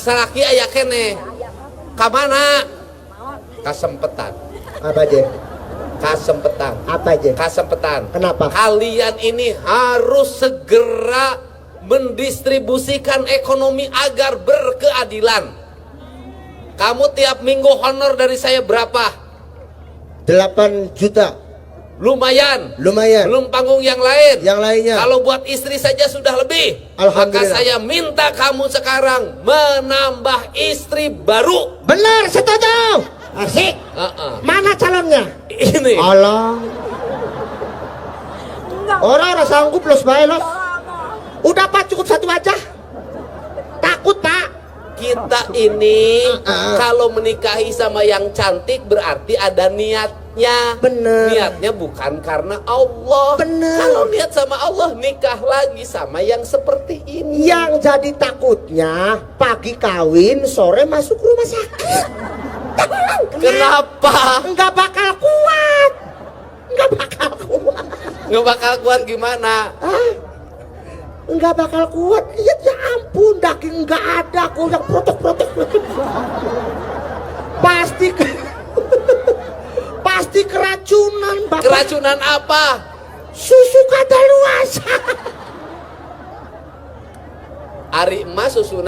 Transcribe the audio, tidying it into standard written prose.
salaki aya kene. Ka mana? Kasempetan. Apa aja? Kasempetan. Apa aja? Kasempetan. Kenapa? Kalian ini harus segera mendistribusikan ekonomi agar berkeadilan. Kamu tiap minggu honor dari saya berapa? 8 juta. Lumayan. Belum panggung yang lain. Yang lainnya. Kalau buat istri saja sudah lebih. Maka saya minta kamu sekarang menambah istri baru. Benar, setuju. Asik. Mana calonnya? Ini. Allah. Orang sanggup los bae los. Udah Pak, cukup satu aja. Takut Pak. Kita ini kalau menikahi sama yang cantik berarti ada niatnya. Bener. Niatnya bukan karena Allah. Bener. Kalau niat sama Allah, nikah lagi sama yang seperti ini. Yang jadi takutnya pagi kawin, sore masuk rumah sakit. Kenapa? Enggak bakal kuat. Nggak bakal kuat gimana? Enggak bakal kuat. Ya ampun, daging enggak ada kok yang protek-protek. Pasti keracunan, Bapak. Keracunan apa? Susu kadaluarsa. Ari emas susu